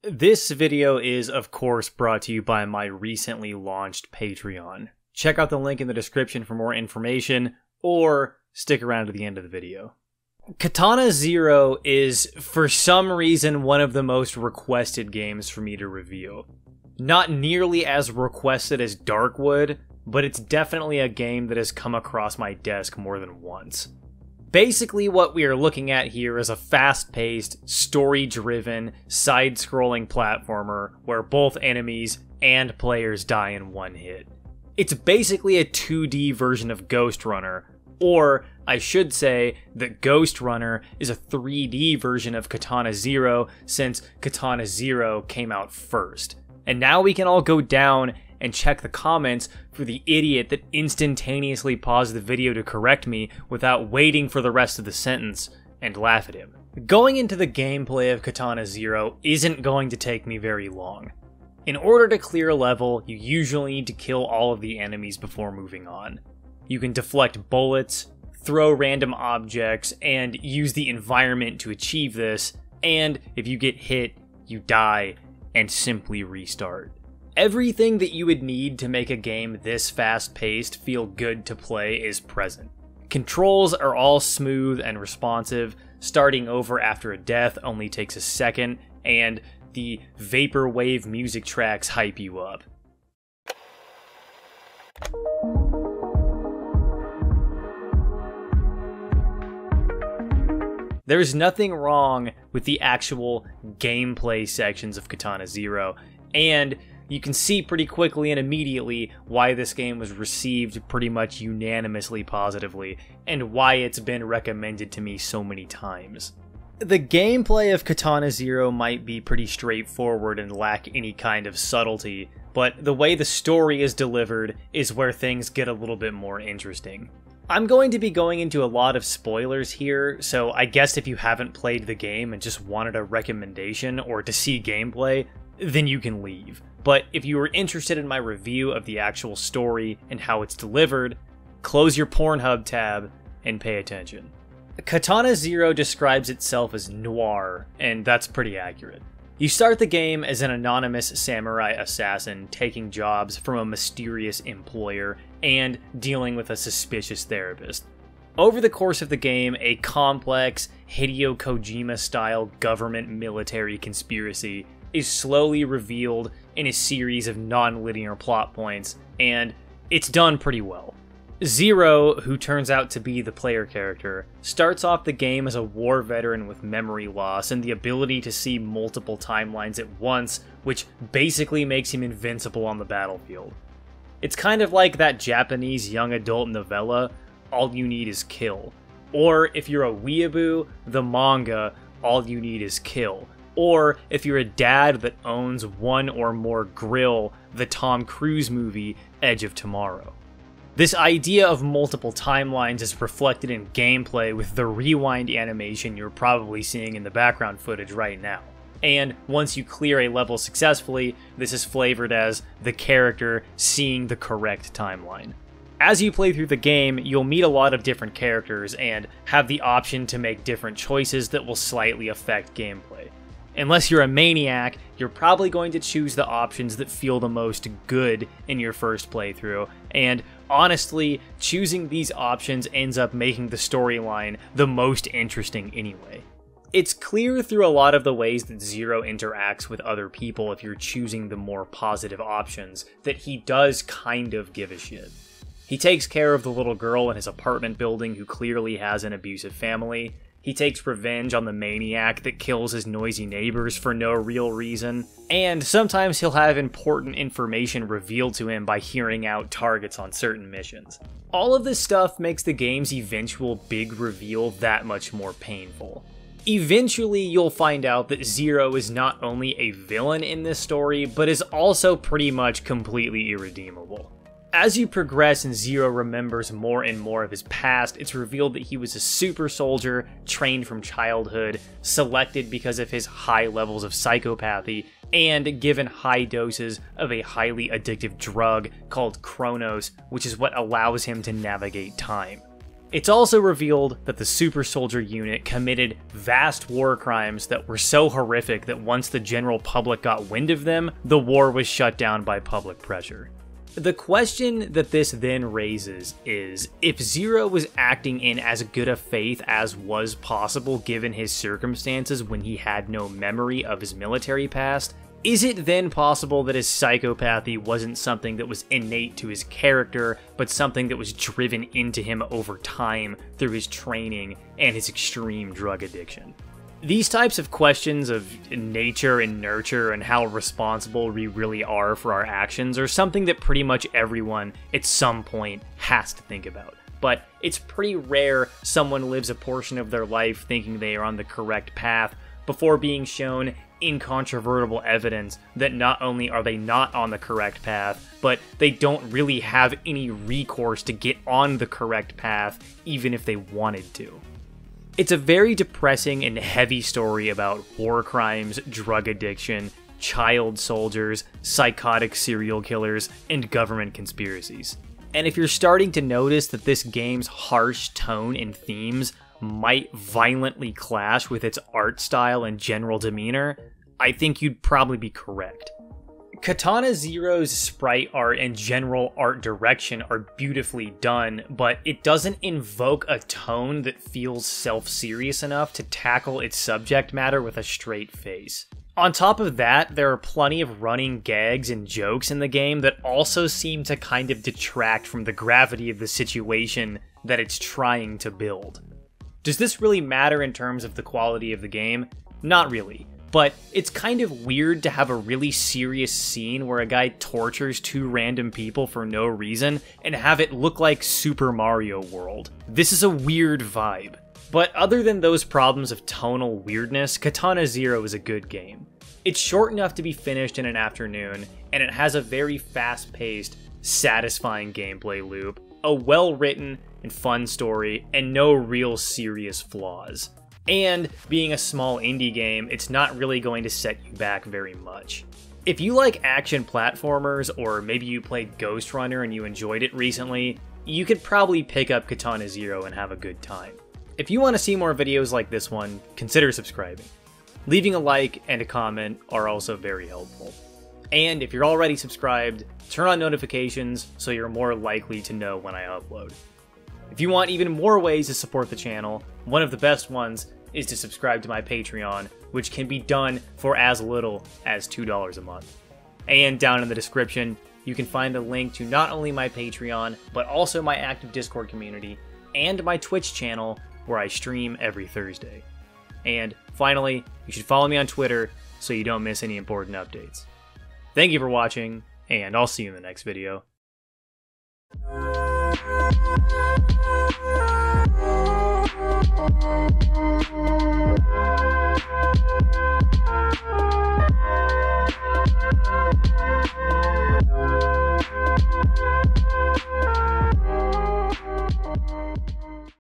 This video is, of course, brought to you by my recently launched Patreon. Check out the link in the description for more information, or stick around to the end of the video. Katana Zero is, for some reason, one of the most requested games for me to review. Not nearly as requested as Darkwood, but it's definitely a game that has come across my desk more than once. Basically, what we are looking at here is a fast-paced, story-driven, side-scrolling platformer where both enemies and players die in one hit. It's basically a 2D version of Ghost Runner, or I should say that Ghost Runner is a 3D version of Katana Zero since Katana Zero came out first. And now we can all go down and check the comments for the idiot that instantaneously paused the video to correct me without waiting for the rest of the sentence, and laugh at him. Going into the gameplay of Katana Zero isn't going to take me very long. In order to clear a level, you usually need to kill all of the enemies before moving on. You can deflect bullets, throw random objects, and use the environment to achieve this, and if you get hit, you die, and simply restart. Everything that you would need to make a game this fast-paced feel good to play is present. Controls are all smooth and responsive, starting over after a death only takes a second, and the vaporwave music tracks hype you up. There's nothing wrong with the actual gameplay sections of Katana Zero, and you can see pretty quickly and immediately why this game was received pretty much unanimously positively, and why it's been recommended to me so many times. The gameplay of Katana Zero might be pretty straightforward and lack any kind of subtlety, but the way the story is delivered is where things get a little bit more interesting. I'm going to be going into a lot of spoilers here, so I guess if you haven't played the game and just wanted a recommendation or to see gameplay, then you can leave. But if you were interested in my review of the actual story and how it's delivered, close your Pornhub tab and pay attention. Katana Zero describes itself as noir, and that's pretty accurate. You start the game as an anonymous samurai assassin taking jobs from a mysterious employer and dealing with a suspicious therapist. Over the course of the game, a complex, Hideo Kojima-style government-military conspiracy is slowly revealed in a series of non-linear plot points, and it's done pretty well. Zero, who turns out to be the player character, starts off the game as a war veteran with memory loss and the ability to see multiple timelines at once, which basically makes him invincible on the battlefield. It's kind of like that Japanese young adult novella, All You Need Is Kill. Or if you're a weeaboo, the manga, All You Need Is Kill. Or if you're a dad that owns one or more grill, the Tom Cruise movie, Edge of Tomorrow. This idea of multiple timelines is reflected in gameplay with the rewind animation you're probably seeing in the background footage right now. And once you clear a level successfully, this is flavored as the character seeing the correct timeline. As you play through the game, you'll meet a lot of different characters and have the option to make different choices that will slightly affect gameplay. Unless you're a maniac, you're probably going to choose the options that feel the most good in your first playthrough, and honestly, choosing these options ends up making the storyline the most interesting anyway. It's clear through a lot of the ways that Zero interacts with other people if you're choosing the more positive options that he does kind of give a shit. He takes care of the little girl in his apartment building who clearly has an abusive family. He takes revenge on the maniac that kills his noisy neighbors for no real reason, and sometimes he'll have important information revealed to him by hearing out targets on certain missions. All of this stuff makes the game's eventual big reveal that much more painful. Eventually, you'll find out that Zero is not only a villain in this story, but is also pretty much completely irredeemable. As you progress and Zero remembers more and more of his past, it's revealed that he was a super soldier, trained from childhood, selected because of his high levels of psychopathy, and given high doses of a highly addictive drug called Chronos, which is what allows him to navigate time. It's also revealed that the Super Soldier unit committed vast war crimes that were so horrific that once the general public got wind of them, the war was shut down by public pressure. The question that this then raises is, if Zero was acting in as good a faith as was possible given his circumstances when he had no memory of his military past, is it then possible that his psychopathy wasn't something that was innate to his character, but something that was driven into him over time through his training and his extreme drug addiction? These types of questions of nature and nurture and how responsible we really are for our actions are something that pretty much everyone at some point has to think about. But it's pretty rare someone lives a portion of their life thinking they are on the correct path before being shown incontrovertible evidence that not only are they not on the correct path, but they don't really have any recourse to get on the correct path even if they wanted to. It's a very depressing and heavy story about war crimes, drug addiction, child soldiers, psychotic serial killers, and government conspiracies. And if you're starting to notice that this game's harsh tone and themes might violently clash with its art style and general demeanor, I think you'd probably be correct. Katana Zero's sprite art and general art direction are beautifully done, but it doesn't invoke a tone that feels self-serious enough to tackle its subject matter with a straight face. On top of that, there are plenty of running gags and jokes in the game that also seem to kind of detract from the gravity of the situation that it's trying to build. Does this really matter in terms of the quality of the game? Not really. But it's kind of weird to have a really serious scene where a guy tortures two random people for no reason and have it look like Super Mario World. This is a weird vibe. But other than those problems of tonal weirdness, Katana Zero is a good game. It's short enough to be finished in an afternoon, and it has a very fast-paced, satisfying gameplay loop, a well-written and fun story, and no real serious flaws. And being a small indie game, it's not really going to set you back very much. If you like action platformers, or maybe you played Ghost Runner and you enjoyed it recently, you could probably pick up Katana Zero and have a good time. If you want to see more videos like this one, consider subscribing. Leaving a like and a comment are also very helpful. And if you're already subscribed, turn on notifications so you're more likely to know when I upload. If you want even more ways to support the channel, one of the best ones is to subscribe to my Patreon, which can be done for as little as $2 a month. And down in the description, you can find a link to not only my Patreon, but also my active Discord community, and my Twitch channel, where I stream every Thursday. And finally, you should follow me on Twitter so you don't miss any important updates. Thank you for watching, and I'll see you in the next video.